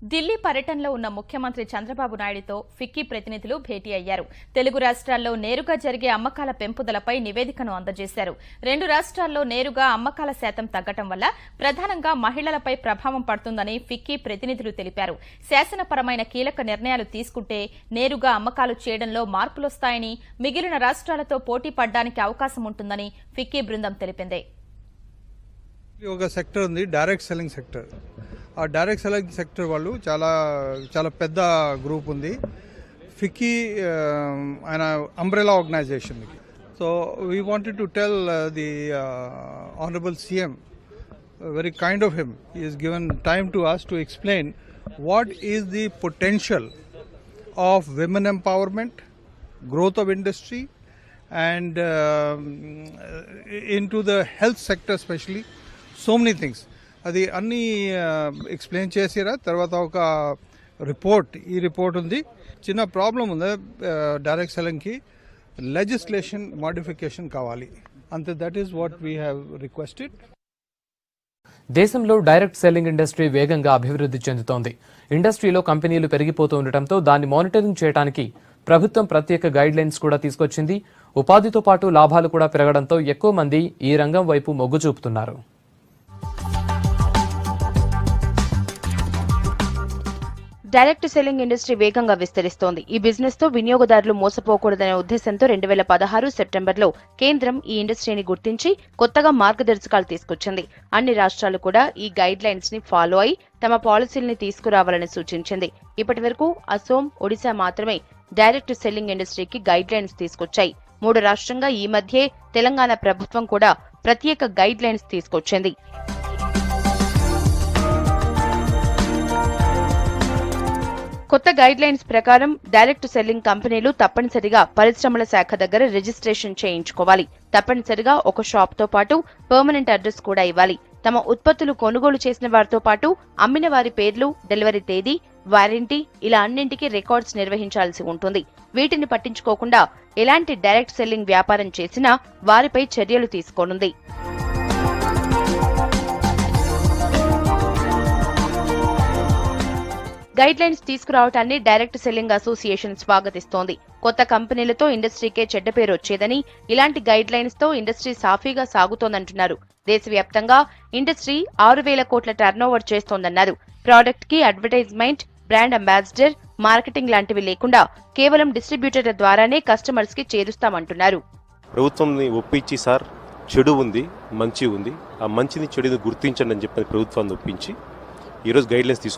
ఢిల్లీ పర్యటనలో ఉన్న ముఖ్యమంత్రి చంద్రబాబు నాయుడుతో ఫిక్కీ ప్రతినిధులు భేటీ అయ్యారు. తెలుగు రాష్ట్రాల్లో నేరుగా జరిగే అమ్మకాల పెంపుదలపై నివేదికను అందజేశారు. 2 రాష్ట్రాల్లో నేరుగా అమ్మకాల శాతం తగ్గటం వల్ల ప్రధానంగా మహిళలపై ప్రభావం పడుతుందని ఫిక్కీ ప్రతినిధులు తెలిపారు. శాసనపరమైన కీలక నిర్ణయాలు తీసుకుంటే నేరుగా అమ్మకాలు చేయడంలో మార్పులొస్తాయని, మిగిలిన రాష్ట్రాలతో పోటీ పడడానికి అవకాశం ఉంటుందని ఫిక్కీ బృందం తెలిపింది. ఒక సెక్టర్ ఉంది, డైరెక్ట్ సెల్లింగ్ సెక్టర్. ఆ డైరెక్ట్ సెల్లింగ్ సెక్టర్ వాళ్ళు చాలా పెద్ద గ్రూప్ ఉంది. ఫిక్కీ ఆయన umbrella organisation. So we wanted to tell the honourable CM, very kind of him, he has given time to us to explain what is the potential of women empowerment, growth of industry, and into the health sector especially, so many things. అది అన్నీ explain చేసిరా. తర్వాత ఒక ఈ report ఉంది. చిన్న problem ఉంది direct సెల్లింగ్కి, legislation modification కావాలి అంతే. That is what we have requested. దేశంలో డైరెక్ట్ సెల్లింగ్ ఇండస్ట్రీ వేగంగా అభివృద్ధి చెందుతోంది. ఇండస్ట్రీలో కంపెనీలు పెరిగిపోతూ ఉండటంతో దాన్ని మానిటరింగ్ చేయడానికి ప్రభుత్వం ప్రత్యేక గైడ్ లైన్స్ కూడా తీసుకొచ్చింది. ఉపాధితో పాటు లాభాలు కూడా పెరగడంతో ఎక్కువ మంది ఈ రంగం వైపు మొగ్గు చూపుతున్నారు. డైరెక్ట్ సెల్లింగ్ ఇండస్ట్రీ వేగంగా విస్తరిస్తోంది. ఈ బిజినెస్ తో వినియోగదారులు మోసపోకూడదనే ఉద్దేశంతో 2016 సెప్టెంబర్లో కేంద్రం ఈ ఇండస్ట్రీని గుర్తించి కొత్తగా మార్గదర్శకాలు తీసుకొచ్చింది. అన్ని రాష్ట్రాలు కూడా ఈ గైడ్ లైన్స్ ని ఫాలో అయి తమ పాలసీల్ని తీసుకురావాలని సూచించింది. ఇప్పటి వరకు అసోం, ఒడిశా మాత్రమే డైరెక్ట్ సెల్లింగ్ ఇండస్ట్రీకి గైడ్ లైన్స్ తీసుకొచ్చాయి. 3 రాష్ట్రంగా ఈ మధ్యే తెలంగాణ ప్రభుత్వం కూడా ప్రత్యేక గైడ్ లైన్స్ తీసుకొచ్చింది. కొత్త గైడ్ లైన్స్ ప్రకారం డైరెక్ట్ సెల్లింగ్ కంపెనీలు తప్పనిసరిగా పరిశ్రమల శాఖ దగ్గర రిజిస్ట్రేషన్ చేయించుకోవాలి. తప్పనిసరిగా ఒక షాప్ తో పాటు పర్మనెంట్ అడ్రస్ కూడా ఇవ్వాలి. తమ ఉత్పత్తులు కొనుగోలు చేసిన వారితో పాటు అమ్మిన వారి పేర్లు, డెలివరీ తేదీ, వారంటీ ఇలా అన్నింటికీ రికార్డ్స్ నిర్వహించాల్సి ఉంటుంది. వీటిని పట్టించుకోకుండా ఎలాంటి డైరెక్ట్ సెల్లింగ్ వ్యాపారం చేసినా వారిపై చర్యలు తీసుకోనుంది. గైడ్ లైన్స్ తీసుకురావటాన్ని డైరెక్ట్ సెల్లింగ్ అసోసియేషన్ స్వాగతిస్తోంది. కొత్త కంపెనీలతో ఇండస్ట్రీకే చెడ్డ పేరు వచ్చేదని, ఇలాంటి గైడ్ లైన్స్ తో ఇండస్ట్రీ సాఫీగా సాగుతోందంటున్నారు. దేశవ్యాప్తంగా ఇండస్ట్రీ 6,000 కోట్ల టర్నోవర్ చేస్తోందన్నారు. ప్రోడక్ట్ కి అడ్వర్టైజ్మెంట్, బ్రాండ్ అంబాసిడర్, మార్కెటింగ్ లాంటివి లేకుండా కేవలం డిస్ట్రిబ్యూటర్ల ద్వారానే కస్టమర్స్ కి చేరుస్తామంటున్నారు. ప్రభుత్వంని ఒప్పించి సార్ చెడు ఉంది, మంచి ఉంది, ఆ మంచిని చెడుని గుర్తించండి అని చెప్పి ప్రభుత్వాన్ని ఒప్పించి ఈరోజు గైడ్ లైన్స్